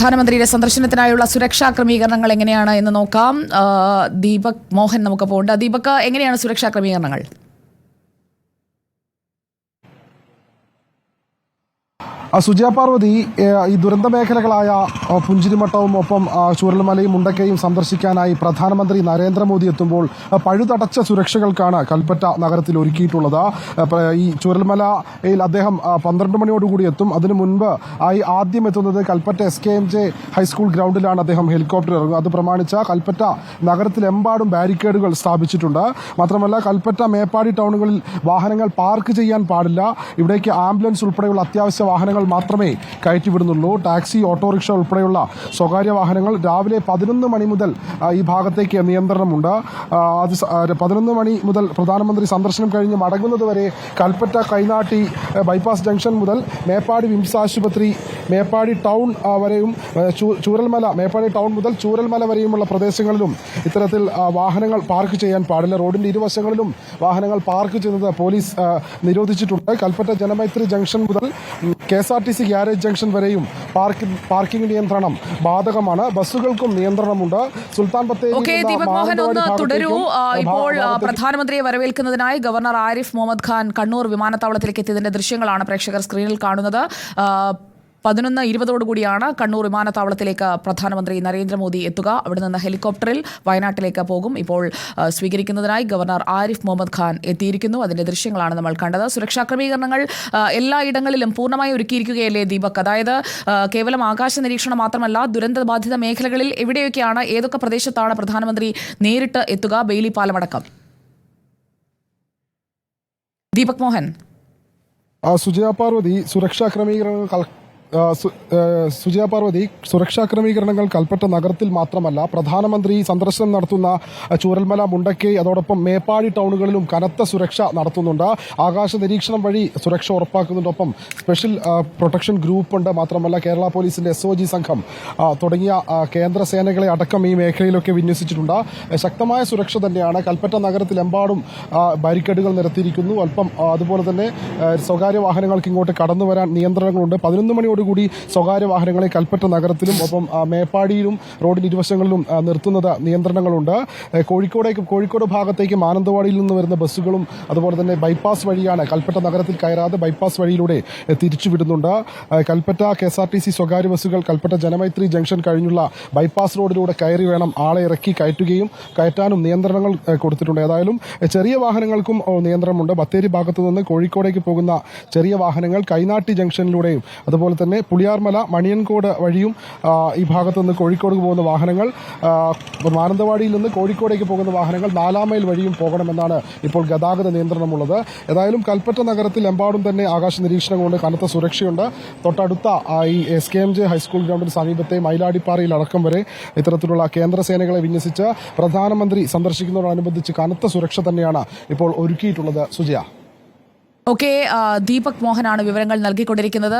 പ്രധാനമന്ത്രിയുടെ സന്ദർശനത്തിനായുള്ള സുരക്ഷാ ക്രമീകരണങ്ങൾ എങ്ങനെയാണ് എന്ന് നോക്കാം. ദീപക് മോഹൻ നമുക്ക് പോകേണ്ട. ദീപക്, എങ്ങനെയാണ് സുരക്ഷാ ക്രമീകരണങ്ങൾ? സുജയ പാർവതി, ഈ ദുരന്ത മേഖലകളായ പുഞ്ചിരിമട്ടവും ഒപ്പം ചൂരൽമലയും മുണ്ടക്കയും സന്ദർശിക്കാനായി പ്രധാനമന്ത്രി നരേന്ദ്രമോദി എത്തുമ്പോൾ പഴുതടച്ച സുരക്ഷകൾക്കാണ് കൽപ്പറ്റ നഗരത്തിൽ ഒരുക്കിയിട്ടുള്ളത്. ഈ ചൂരൽമലയിൽ അദ്ദേഹം 12 മണിയോടുകൂടി എത്തും. അതിനു മുൻപ് ആദ്യം എത്തുന്നത് കൽപ്പറ്റ SKMJ ഹൈസ്കൂൾ ഗ്രൗണ്ടിലാണ്. അദ്ദേഹം ഹെലികോപ്റ്റർ ഇറങ്ങും. അത് പ്രമാണിച്ച കൽപ്പറ്റ നഗരത്തിലെമ്പാടും ബാരിക്കേഡുകൾ സ്ഥാപിച്ചിട്ടുണ്ട്. മാത്രമല്ല, കൽപ്പറ്റ മേപ്പാടി ടൗണുകളിൽ വാഹനങ്ങൾ പാർക്ക് ചെയ്യാൻ പാടില്ല. ഇവിടേക്ക് ആംബുലൻസ് ഉൾപ്പെടെയുള്ള അത്യാവശ്യ വാഹനങ്ങൾ മാത്രമേ കയറ്റിവിടുന്നുള്ളൂ. ടാക്സി, ഓട്ടോറിക്ഷ ഉൾപ്പെടെയുള്ള സ്വകാര്യ വാഹനങ്ങൾ രാവിലെ 11 മണി മുതൽ ഈ ഭാഗത്തേക്ക് നിയന്ത്രണമുണ്ട്. 11 മണി മുതൽ പ്രധാനമന്ത്രി സന്ദർശനം കഴിഞ്ഞ് മടങ്ങുന്നതുവരെ കൽപ്പറ്റ കൈനാട്ടി ബൈപ്പാസ് ജംഗ്ഷൻ മുതൽ മേപ്പാടി വിംസ് ആശുപത്രി, മേപ്പാടി ടൗൺ വരെയും ചൂരൽമല, മേപ്പാടി ടൗൺ മുതൽ ചൂരൽമല വരെയുമുള്ള പ്രദേശങ്ങളിലും ഇത്തരത്തിൽ വാഹനങ്ങൾ പാർക്ക് ചെയ്യാൻ പാടില്ല. റോഡിന്റെ ഇരുവശങ്ങളിലും വാഹനങ്ങൾ പാർക്ക് ചെയ്യുന്നത് പോലീസ് നിരോധിച്ചിട്ടുണ്ട്. കൽപ്പറ്റ ജനമൈത്രി ജംഗ്ഷൻ മുതൽ KSRTC ഗ്യാരേജ് ജംഗ്ഷൻ വരെയും പാർക്കിംഗ് നിയന്ത്രണം ബാധകമാണ്. ബസ്സുകൾക്കും നിയന്ത്രണമുണ്ട്. സുൽത്താൻ ബത്തേരി തുടരൂ. ഇപ്പോൾ പ്രധാനമന്ത്രിയെ വരവേൽക്കുന്നതിനായി ഗവർണർ ആരിഫ് മുഹമ്മദ് ഖാൻ കണ്ണൂർ വിമാനത്താവളത്തിലേക്ക് എത്തിയതിന്റെ ദൃശ്യങ്ങളാണ് പ്രേക്ഷകർ സ്ക്രീനിൽ കാണുന്നത്. 11:20 കണ്ണൂർ വിമാനത്താവളത്തിലേക്ക് പ്രധാനമന്ത്രി നരേന്ദ്രമോദി എത്തുക. അവിടെ നിന്ന് ഹെലികോപ്റ്ററിൽ വയനാട്ടിലേക്ക് പോകും. ഇപ്പോൾ സ്വീകരിക്കുന്നതിനായി ഗവർണർ ആരിഫ് മുഹമ്മദ് ഖാൻ എത്തിയിരിക്കുന്നു. അതിന്റെ ദൃശ്യങ്ങളാണ് നമ്മൾ കണ്ടത്. സുരക്ഷാ ക്രമീകരണങ്ങൾ എല്ലായിടങ്ങളിലും പൂർണ്ണമായി ഒരുക്കിയിരിക്കുകയല്ലേ ദീപക്? അതായത് കേവലം ആകാശ നിരീക്ഷണം മാത്രമല്ല, ദുരന്തബാധിത മേഖലകളിൽ എവിടെയൊക്കെയാണ്, ഏതൊക്കെ പ്രദേശത്താണ് പ്രധാനമന്ത്രി നേരിട്ട് എത്തുക? ബെയിലി പാലമടക്കം. ദീപക് മോഹൻ. സുജയ പാർവതി, സുരക്ഷാ ക്രമീകരണങ്ങൾ കൽപ്പറ്റ നഗരത്തിൽ മാത്രമല്ല, പ്രധാനമന്ത്രി സന്ദർശനം നടത്തുന്ന ചൂരൽമല, മുണ്ടക്കൈ, അതോടൊപ്പം മേപ്പാടി ടൗണുകളിലും കനത്ത സുരക്ഷ നടത്തുന്നുണ്ട്. ആകാശ നിരീക്ഷണം വഴി സുരക്ഷ ഉറപ്പാക്കുന്നുണ്ടൊപ്പം സ്പെഷ്യൽ പ്രൊട്ടക്ഷൻ ഗ്രൂപ്പ് ഉണ്ട്. മാത്രമല്ല, കേരള പോലീസിന്റെ SOG സംഘം തുടങ്ങിയ കേന്ദ്ര സേനകളെ അടക്കം ഈ മേഖലയിലൊക്കെ വിന്യസിച്ചിട്ടുണ്ട്. ശക്തമായ സുരക്ഷ തന്നെയാണ്. കൽപ്പറ്റ നഗരത്തിലെമ്പാടും ബാരിക്കേഡുകൾ നിരത്തിയിരിക്കുന്നു. അതുപോലെ തന്നെ സ്വകാര്യ വാഹനങ്ങൾക്ക് ഇങ്ങോട്ട് കടന്നു വരാൻ നിയന്ത്രണങ്ങളുണ്ട്. 11 മണിയോടുകൂടി സ്വകാര്യ വാഹനങ്ങളെ കൽപ്പറ്റ നഗരത്തിലും ഒപ്പം മേപ്പാടിയിലും റോഡിന് ഇരുവശങ്ങളിലും നിർത്തുന്നത് നിയന്ത്രണങ്ങളുണ്ട്. കോഴിക്കോട് ഭാഗത്തേക്ക് മാനന്തവാടിയിൽ നിന്ന് വരുന്ന ബസ്സുകളും അതുപോലെ തന്നെ ബൈപ്പാസ് വഴിയാണ് കൽപ്പറ്റ നഗരത്തിൽ കയറാതെ ബൈപ്പാസ് വഴിയിലൂടെ തിരിച്ചുവിടുന്നുണ്ട്. കൽപ്പറ്റ KSRTC സ്വകാര്യ ബസ്സുകൾ കൽപ്പറ്റ ജനമൈത്രി ജംഗ്ഷൻ കഴിഞ്ഞുള്ള ബൈപ്പാസ് റോഡിലൂടെ കയറി വേണം ആളെ ഇറക്കി കയറ്റാനും നിയന്ത്രണങ്ങൾ കൊടുത്തിട്ടുണ്ട്. ഏതായാലും ചെറിയ വാഹനങ്ങൾക്കും നിയന്ത്രണമുണ്ട്. ബത്തേരി ഭാഗത്തു നിന്ന് കോഴിക്കോടേക്ക് പോകുന്ന ചെറിയ വാഹനങ്ങൾ കൈനാട്ടി ജംഗ്ഷനിലൂടെയും അതുപോലെ തന്നെ പുളിയാർമല, മണിയൻകോട് വഴിയും ഈ ഭാഗത്ത് നിന്ന് കോഴിക്കോട് പോകുന്ന വാഹനങ്ങൾ, മാനന്തവാടിയിൽ നിന്ന് കോഴിക്കോടേക്ക് പോകുന്ന വാഹനങ്ങൾ 4 മൈൽ വഴിയും പോകണമെന്നാണ് ഇപ്പോൾ ഗതാഗത നിയന്ത്രണമുള്ളത്. ഏതായാലും കൽപ്പറ്റ നഗരത്തിൽ എമ്പാടും തന്നെ ആകാശ നിരീക്ഷണം കൊണ്ട് കനത്ത സുരക്ഷയുണ്ട്. തൊട്ടടുത്ത ഈ SKMJ ഹൈസ്കൂൾ ഗ്രൗണ്ടിന് സമീപത്തെ മൈലാടിപ്പാറയിൽ അടക്കം വരെ ഇത്തരത്തിലുള്ള കേന്ദ്ര സേനകളെ വിന്യസിച്ച് പ്രധാനമന്ത്രി സന്ദർശിക്കുന്നതോടനുബന്ധിച്ച് കനത്ത സുരക്ഷ തന്നെയാണ് ഇപ്പോൾ ഒരുക്കിയിട്ടുള്ളത്. സുജയ. ദീപക് മോഹനാണ് വിവരങ്ങൾ നൽകിക്കൊണ്ടിരിക്കുന്നത്.